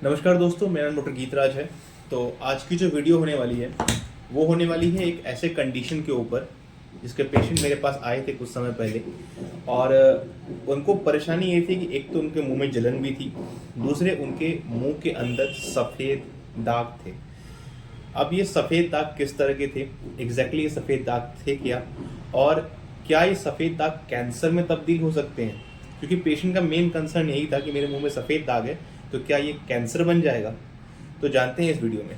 नमस्कार दोस्तों, मेरा नाम डॉक्टर गीतराज है। तो आज की जो वीडियो होने वाली है वो होने वाली है एक ऐसे कंडीशन के ऊपर जिसके पेशेंट मेरे पास आए थे कुछ समय पहले। और उनको परेशानी ये थी कि एक तो उनके मुंह में जलन भी थी, दूसरे उनके मुंह के अंदर सफ़ेद दाग थे। अब ये सफ़ेद दाग किस तरह के थे, एग्जैक्टली ये सफ़ेद दाग थे क्या, और क्या ये सफ़ेद दाग कैंसर में तब्दील हो सकते हैं? क्योंकि पेशेंट का मेन कंसर्न यही था कि मेरे मुंह में सफ़ेद दाग है, तो क्या ये कैंसर बन जाएगा? तो जानते हैं इस वीडियो में।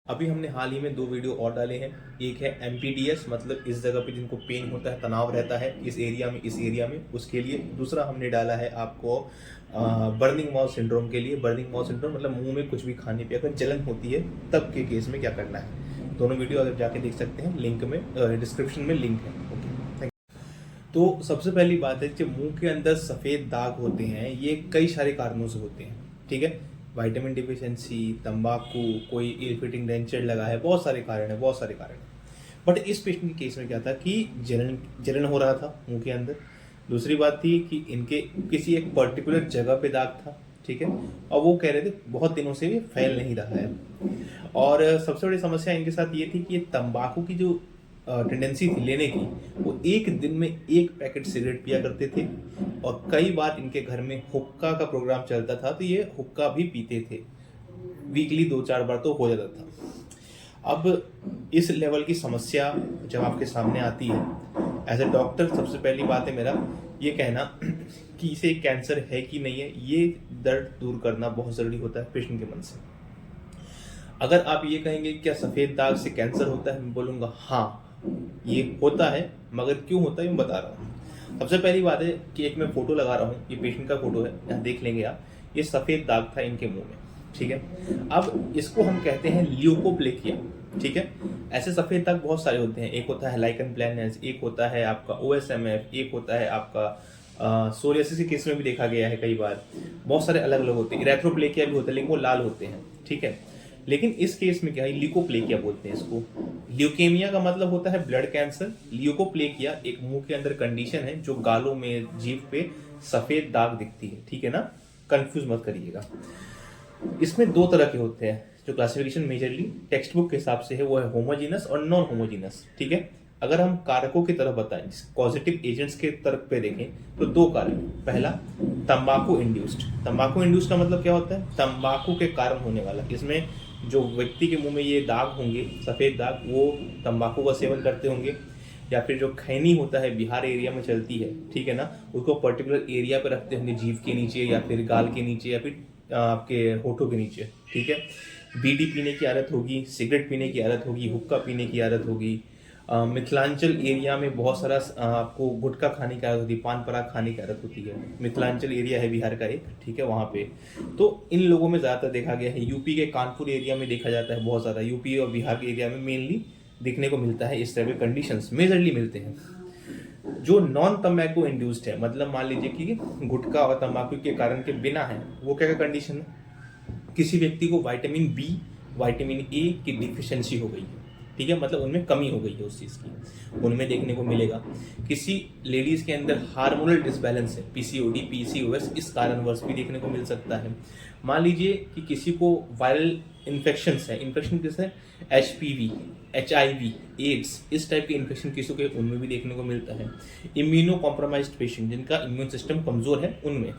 अभी हमने हाल ही में 2 वीडियो और डाले हैं। एक है एमपीडीएस, मतलब इस जगह पे जिनको पेन होता है, तनाव रहता है इस एरिया में, उसके लिए। दूसरा हमने डाला है आपको बर्निंग माउथ सिंड्रोम के लिए। बर्निंग माउथ सिंड्रोम मतलब मुंह में कुछ भी खाने पे अगर जलन होती है तब के केस में क्या करना है। दोनों वीडियो अगर जाके देख सकते हैं, लिंक में डिस्क्रिप्शन में लिंक है। ओके, तो सबसे पहली बात है कि मुंह के अंदर सफ़ेद दाग होते हैं, ये कई सारे कारणों से होते हैं। ठीक है, विटामिन डिफिशिएंसी, तंबाकू, कोई इल फिटिंग डेंचर लगा है, बहुत सारे कारण है, बहुत सारे कारण है। बट इस पेशेंट के केस में क्या था कि जलन जलन हो रहा था मुंह के अंदर। दूसरी बात थी कि इनके किसी एक पर्टिकुलर जगह पे दाग था। ठीक है, और वो कह रहे थे बहुत दिनों से ये फैल नहीं रहा है। और सबसे बड़ी समस्या इनके साथ ये थी कि ये तंबाकू की जो टेंडेंसी थी लेने की, वो एक दिन में 1 पैकेट सिगरेट पिया करते थे। और कई बार इनके घर में हुक्का का प्रोग्राम चलता था तो ये हुक्का भी पीते थे। वीकली 2-4 बार तो हो जाता था। अब इस लेवल की समस्या जब आपके सामने आती है, एज ए डॉक्टर सबसे पहली बात है मेरा ये कहना कि इसे कैंसर है कि नहीं है, ये दर्द दूर करना बहुत ज़रूरी होता है पेशेंट के मन से। अगर आप ये कहेंगे क्या सफ़ेद दाग से कैंसर होता है, मैं बोलूँगा हाँ, ये होता है, मगर क्यों होता है मैं बता रहा हूँ। सबसे पहली बात है कि एक मैं फोटो लगा रहा हूँ, ये पेशेंट का फोटो है, यहाँ देख लेंगे आप। ये सफ़ेद दाग था इनके मुंह में। ठीक है, अब इसको हम कहते हैं ल्यूकोप्लेकिया। ठीक है, ऐसे सफ़ेद दाग बहुत सारे होते हैं। एक होता है लाइकन प्लैनस, एक होता है आपका ओएसएमएफ, एक होता है आपका सोरियासिस के केस में भी देखा गया है कई बार। बहुत सारे अलग अलग होते हैं। इरेथ्रोप्लेकिया भी होते हैं, लेकिन वो लाल होते हैं। ठीक है, लेकिन इस केस में क्या है, ल्यूकोप्लेकिया बोलते हैं इसको। ल्यूकेमिया का मतलब होता है ब्लड कैंसर। ल्यूकोप्लेकिया एक मुंह के अंदर कंडीशन है जो गालों में, जीभ पे सफेद दाग दिखती है। ठीक है ना, कंफ्यूज मत करिएगा। इसमें 2 तरह के होते हैं जो क्लासिफिकेशन मेजरली टेक्स्ट बुक के हिसाब से है, वो है होमोजीनस और नॉन होमोजीनस। ठीक है, अगर हम कारकों की तरफ बताएं, पॉजिटिव एजेंट्स के तरफ पे देखें, तो 2 कारक। पहला, तंबाकू इंड्यूस्ड। तंबाकू इंड्यूस्ड का मतलब क्या होता है, तंबाकू के कारण होने वाला। इसमें जो व्यक्ति के मुंह में ये दाग होंगे, सफ़ेद दाग, वो तंबाकू का सेवन करते होंगे, या फिर जो खैनी होता है बिहार एरिया में चलती है, ठीक है ना, उसको पर्टिकुलर एरिया पे रखते होंगे, जीभ के नीचे या फिर गाल के नीचे या फिर आपके होठों के नीचे। ठीक है, बीड़ी पीने की आदत होगी, सिगरेट पीने की आदत होगी, हुक्का पीने की आदत होगी। मिथिलांचल एरिया में बहुत सारा आपको गुटखा खाने की आदत होती है, पान पराग खाने की आदत होती है। मिथिलांचल एरिया है बिहार का एक, ठीक है, वहाँ पे तो इन लोगों में ज़्यादातर देखा गया है। यूपी के कानपुर एरिया में देखा जाता है बहुत ज़्यादा। यूपी और बिहार के एरिया में मेनली देखने को मिलता है, इस तरह के कंडीशंस मेजरली मिलते हैं। जो नॉन तम्बाकू इंड्यूस्ड है, मतलब मान लीजिए कि गुटखा और तंबाकू के कारण के बिना है, वो क्या क्या कंडीशन है, किसी व्यक्ति को विटामिन बी, विटामिन ए की डिफिशियंसी हो गई है। ठीक है, मतलब उनमें कमी हो गई है उस चीज़ की, उनमें देखने को मिलेगा। किसी लेडीज़ के अंदर हार्मोनल डिसबैलेंस है, पीसीओडी, पीसीओएस, इस कारणवश भी देखने को मिल सकता है। मान लीजिए कि किसी को वायरल इन्फेक्शंस है, इन्फेक्शन जैसे एचपीवी, एचआईवी, एड्स, इस टाइप के इन्फेक्शन किसी के उनमें भी देखने को मिलता है। इम्यूनो कॉम्प्रोमाइज्ड पेशेंट, जिनका इम्यून सिस्टम कमज़ोर है, उनमें।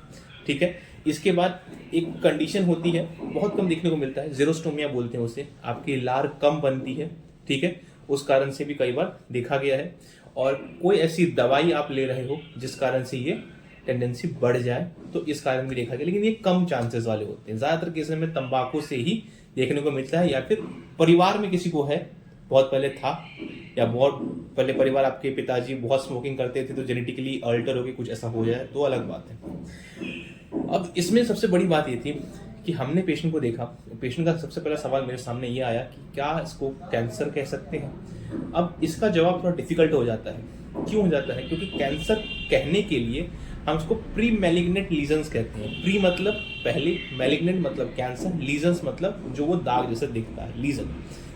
ठीक है, इसके बाद एक कंडीशन होती है, बहुत कम देखने को मिलता है, जेरोस्टोमिया बोलते हैं उसे, आपकी लार कम बनती है। ठीक है, उस कारण से भी कई बार देखा गया है। और कोई ऐसी दवाई आप ले रहे हो जिस कारण से ये टेंडेंसी बढ़ जाए, तो इस कारण भी देखा गया, लेकिन ये कम चांसेस वाले होते हैं। ज़्यादातर केसेस में तंबाकू से ही देखने को मिलता है, या फिर परिवार में किसी को है, बहुत पहले था, या बहुत पहले परिवार आपके पिताजी बहुत स्मोकिंग करते थे तो जेनेटिकली अल्टर होकर कुछ ऐसा हो जाए तो अलग बात है। अब इसमें सबसे बड़ी बात ये थी कि हमने पेशेंट को देखा। पेशेंट का सबसे पहला सवाल मेरे सामने ये आया कि क्या इसको कैंसर कह सकते हैं। अब इसका जवाब थोड़ा डिफिकल्ट हो जाता है। क्यों हो जाता है, क्योंकि कैंसर कहने के लिए हम उसको प्री मैलिग्नेंट लीजन्स कहते हैं। प्री मतलब पहले, मैलिग्नेंट मतलब कैंसर, लीजन्स मतलब जो वो दाग जैसे दिखता है, लीजन।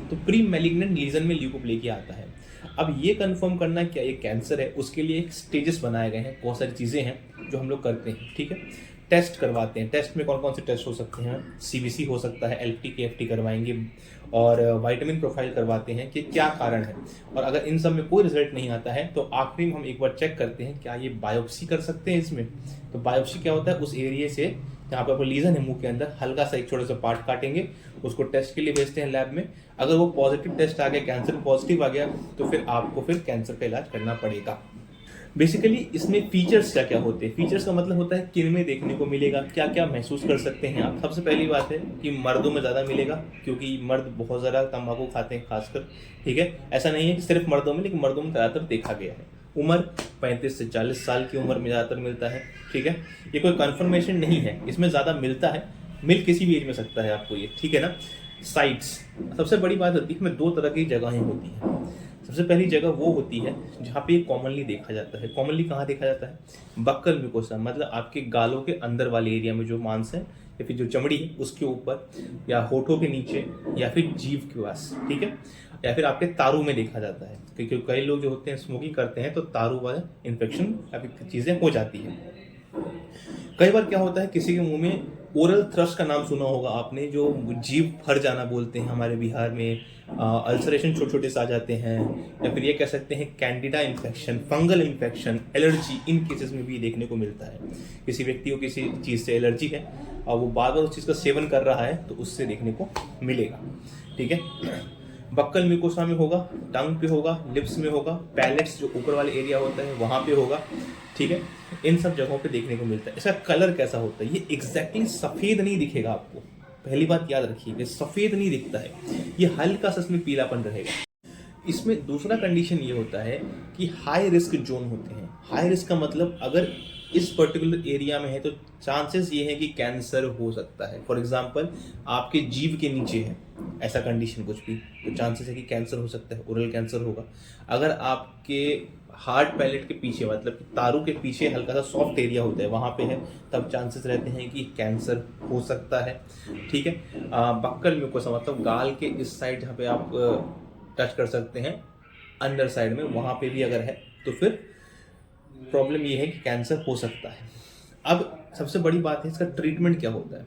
तो प्री मैलिग्नेंट लीजन में ल्यूकोप्लेकिया आता है। अब ये कंफर्म करना क्या ये कैंसर है, उसके लिए एक स्टेजेस बनाए गए हैं, बहुत सारी चीज़ें हैं जो हम लोग करते हैं। ठीक है, टेस्ट करवाते हैं। टेस्ट में कौन कौन से टेस्ट हो सकते हैं? सीबीसी हो सकता है, एलटी केएफटी करवाएंगे और विटामिन प्रोफाइल करवाते हैं कि क्या कारण है। और अगर इन सब में कोई रिजल्ट नहीं आता है तो आखिरी में हम एक बार चेक करते हैं क्या ये बायोप्सी कर सकते हैं इसमें। तो बायोप्सी क्या होता है? उस एरिया से जहाँ पे आपको लीजन है मुंह के अंदर, हल्का सा एक छोटा सा पार्ट काटेंगे, उसको टेस्ट के लिए भेजते हैं लैब में। अगर वो पॉजिटिव टेस्ट आ गया, कैंसर पॉजिटिव आ गया, तो फिर आपको कैंसर का इलाज करना पड़ेगा। बेसिकली इसमें फीचर्स क्या क्या होते हैं? फीचर्स का मतलब होता है किन में देखने को मिलेगा, क्या क्या महसूस कर सकते हैं आप। सबसे पहली बात है कि मर्दों में ज़्यादा मिलेगा, क्योंकि मर्द बहुत ज़्यादा तंबाकू खाते हैं खासकर, ठीक है। ऐसा नहीं है कि सिर्फ मर्दों में, लेकिन मर्दों में ज़्यादातर देखा गया है। उम्र 35 से 40 साल की उम्र में ज़्यादातर मिलता है, ठीक है। ये कोई कन्फर्मेशन नहीं है, इसमें ज़्यादा मिलता है, मिल किसी भी एज में सकता है आपको ये, ठीक है ना। साइट्स, सबसे बड़ी बात होती है इसमें दो तरह की जगहें होती हैं। सबसे पहली जगह वो होती है जहाँ पे कॉमनली देखा जाता है। कॉमनली कहाँ देखा जाता है? बक्कल म्यूकोसा, मतलब आपके गालों के अंदर वाले एरिया में जो मांस है या फिर जो चमड़ी है उसके ऊपर, या होठों के नीचे, या फिर जीभ के पास, ठीक है, या फिर आपके तारू में देखा जाता है। क्योंकि कई लोग जो होते हैं स्मोकिंग करते हैं तो तारू वाला इन्फेक्शन या फिर चीज़ें हो जाती हैं। कई बार क्या होता है किसी के मुंह में ओरल थ्रस्ट का नाम सुना होगा आपने, जो जीभ फर जाना बोलते हैं हमारे बिहार में। अल्सरेशन छोटे छोटे से आ जाते हैं, या फिर ये कह सकते हैं candida infection, fungal infection, allergy, इन केसेस में भी देखने को मिलता है। किसी व्यक्ति को किसी चीज़ से एलर्जी है और वो बार बार उस चीज़ का सेवन कर रहा है तो उससे देखने को मिलेगा, ठीक है। बक्कल म्यूकोसा में होगा, टंग पे होगा, लिप्स में होगा, पैलेट्स जो ऊपर वाले एरिया होता है वहाँ पे होगा, ठीक है। इन सब जगहों पे देखने को मिलता है। इसका कलर कैसा होता है? ये एग्जैक्टली सफ़ेद नहीं दिखेगा आपको, पहली बात याद रखिए, सफ़ेद नहीं दिखता है, ये हल्का सा इसमें पीलापन रहेगा। इसमें दूसरा कंडीशन ये होता है कि हाई रिस्क जोन होते हैं। हाई रिस्क का मतलब अगर इस पर्टिकुलर एरिया में है तो चांसेस ये है कि कैंसर हो सकता है। फॉर एग्जांपल आपके जीभ के नीचे है ऐसा कंडीशन कुछ भी, तो चांसेस है कि कैंसर हो सकता है, ओरल कैंसर होगा। अगर आपके हार्ड पैलेट के पीछे, मतलब तारू के पीछे हल्का सा सॉफ्ट एरिया होता है वहाँ पे है, तब चांसेस रहते हैं कि कैंसर हो सकता है, ठीक है। बक्कल म्यूकोसा मतलब गाल के इस साइड जहाँ पे आप टच कर सकते हैं अंदर साइड में, वहाँ पे भी अगर है तो फिर प्रॉब्लम ये है कि कैंसर हो सकता है। अब सबसे बड़ी बात है इसका ट्रीटमेंट क्या होता है।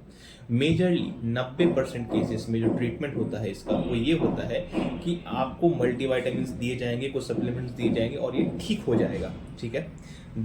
मेजरली 90% केसेस में जो ट्रीटमेंट होता है इसका वो ये होता है कि आपको मल्टीविटामिन दिए जाएंगे, कुछ सप्लीमेंट्स दिए जाएंगे और ये ठीक हो जाएगा, ठीक है।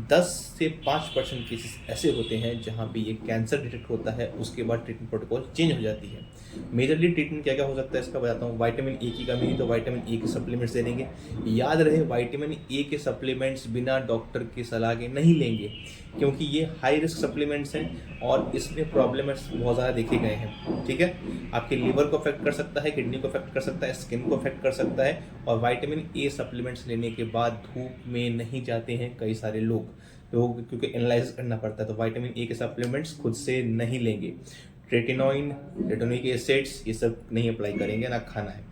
10 से 5% केसेस ऐसे होते हैं जहाँ पे ये कैंसर डिटेक्ट होता है, उसके बाद ट्रीटमेंट प्रोटोकॉल चेंज हो जाती है। मेजरली ट्रीटमेंट क्या क्या हो सकता है इसका बताता हूँ। विटामिन ए की कमी है तो विटामिन ए के सप्लीमेंट्स दे देंगे। याद रहे विटामिन ए के सप्लीमेंट्स बिना डॉक्टर की सलाह के नहीं लेंगे, क्योंकि ये हाई रिस्क सप्लीमेंट्स हैं और इसमें प्रॉब्लम्स बहुत ज़्यादा देखे गए हैं, ठीक है। आपके लीवर को अफेक्ट कर सकता है, किडनी को अफेक्ट कर सकता है, स्किन को अफेक्ट कर सकता है। और विटामिन ए सप्लीमेंट्स लेने के बाद धूप में नहीं जाते हैं कई सारे लोग, तो क्योंकि एनालाइज करना पड़ता है, तो विटामिन ए के सप्लीमेंट्स खुद से नहीं लेंगे। रेटिनोइन, रेटिनोइक एसिड्स, ये सब नहीं अप्लाई करेंगे, ना खाना है।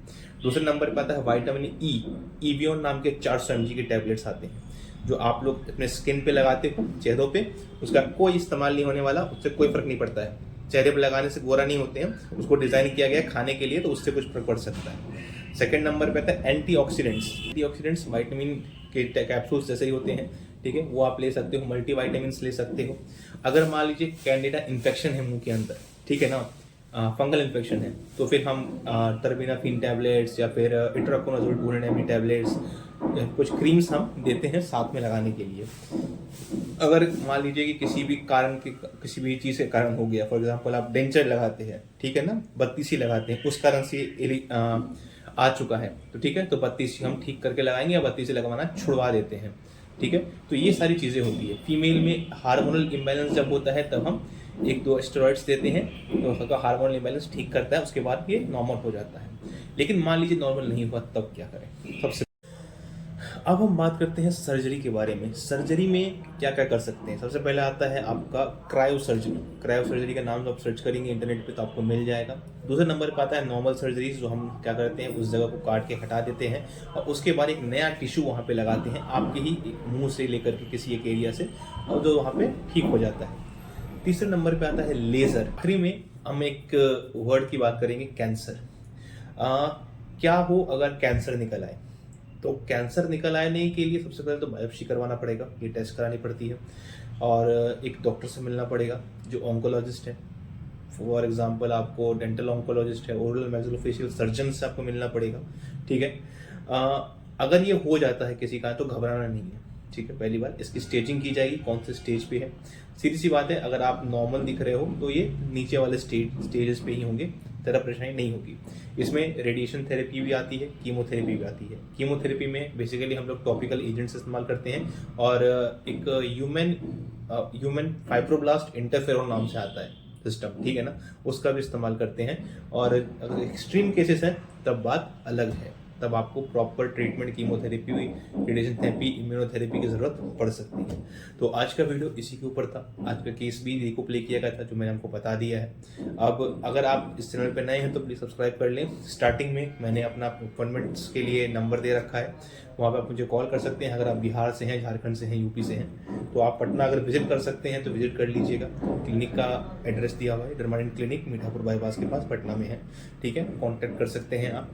दूसरे नंबर पर आता है विटामिन ई। ईवियोन नाम के 400 mg के टैबलेट्स आते हैं जो आप लोग अपने स्किन पे लगाते हो, चेहरों पे, उसका कोई इस्तेमाल नहीं होने वाला, उससे कोई फर्क नहीं पड़ता है। चेहरे पे लगाने से गोरा नहीं होते हैं, उसको डिज़ाइन किया गया है खाने के लिए, तो उससे कुछ फर्क पड़ सकता है। सेकंड नंबर पे आता है एंटीऑक्सीडेंट्स। एंटीऑक्सीडेंट्स विटामिन के कैप्सूल्स जैसे ही होते हैं, ठीक है, वो आप ले सकते हो, मल्टीविटामिन्स ले सकते हो। अगर मान लीजिए कैंडिडा इन्फेक्शन है मुंह के अंदर, ठीक है ना, फंगल इन्फेक्शन है, तो फिर हम टर्बिनाफिन टैबलेट्स या फिर इट्राकोनाजोल 200 mg टैबलेट्स, कुछ क्रीम्स हम देते हैं साथ में लगाने के लिए। अगर मान लीजिए कि किसी भी कारण के, किसी भी चीज़ के कारण हो गया, फॉर एग्जांपल आप डेंचर लगाते हैं, ठीक है ना, बत्तीसी लगाते हैं, उस कारण से आ चुका है, तो ठीक है, तो बत्तीसी हम ठीक करके लगाएंगे या बत्तीसी लगवाना छुड़वा देते हैं, ठीक है। तो ये सारी चीज़ें होती है। फीमेल में हार्मोनल इम्बैलेंस जब होता है तब हम 1-2 स्टेरॉइड्स देते हैं, तो उसका हार्मोनल इम्बैलेंस ठीक करता है, उसके बाद ये नॉर्मल हो जाता है। लेकिन मान लीजिए नॉर्मल नहीं हुआ, तब क्या करें? सबसे अब हम बात करते हैं सर्जरी के बारे में। सर्जरी में क्या क्या कर सकते हैं। सबसे पहले आता है आपका क्रायो सर्जरी। क्रायो सर्जरी का नाम आप सर्च करेंगे इंटरनेट पे तो आपको मिल जाएगा। दूसरे नंबर पर आता है नॉर्मल सर्जरीज, जो हम क्या करते हैं उस जगह को काट के हटा देते हैं और उसके बाद एक नया टिश्यू वहाँ पे लगाते हैं, आपके ही मुंह से लेकर के किसी एक एरिया से, और जो वहाँ पे ठीक हो जाता है। तीसरे नंबर पे आता है लेज़र। आखिरी में हम एक वर्ड की बात करेंगे, कैंसर। क्या हो अगर कैंसर निकल आए? तो कैंसर निकल आने के लिए सबसे पहले तो बायोप्सी करवाना पड़ेगा, ये टेस्ट करानी पड़ती है, और एक डॉक्टर से मिलना पड़ेगा, जो ऑन्कोलॉजिस्ट है, फॉर एग्जांपल आपको डेंटल ऑन्कोलॉजिस्ट है, ओरल मैक्सिलोफेशियल सर्जन से आपको मिलना पड़ेगा। ठीक है, अगर ये हो जाता है किसी का तो घबराना नहीं है। ठीक है, पहली बार इसकी स्टेजिंग की जाएगी, कौन से स्टेज पे है। सीधी सी बात है, अगर आप नॉर्मल दिख रहे हो तो ये नीचे वाले स्टेजेस पे ही होंगे, ज़्यादा परेशानी नहीं होगी। इसमें रेडिएशन थेरेपी भी आती है, कीमोथेरेपी भी आती है। कीमोथेरेपी में बेसिकली हम लोग टॉपिकल एजेंट्स इस्तेमाल करते हैं, और एक ह्यूमन फाइब्रोब्लास्ट इंटरफेरोन नाम से आता है सिस्टम, ठीक है ना, उसका भी इस्तेमाल करते हैं। और अगर एक्सट्रीम केसेस हैं तब बात अलग है, तब आपको proper treatment, chemotherapy, radiation therapy, immunotherapy की ज़रूरत पड़ सकती है। तो आज का वीडियो इसी के ऊपर था। आज का केस भी रिको प्ले किया गया था जो मैंने आपको बता दिया है। अब अगर आप इस चैनल पर नए हैं तो प्लीज़ सब्सक्राइब कर लें। स्टार्टिंग में मैंने अपना अपॉइंटमेंट्स के लिए नंबर दे रखा है, वहाँ पर आप मुझे कॉल कर सकते हैं। अगर आप बिहार से हैं, झारखंड से हैं, यूपी से हैं, तो आप पटना अगर विजिट कर सकते हैं तो विजिट कर लीजिएगा। क्लिनिक का एड्रेस दिया हुआ है, डर्माडेंट क्लिनिक मीठापुर बाईपास के पास पटना में है। ठीक है, कॉन्टैक्ट कर सकते हैं आप।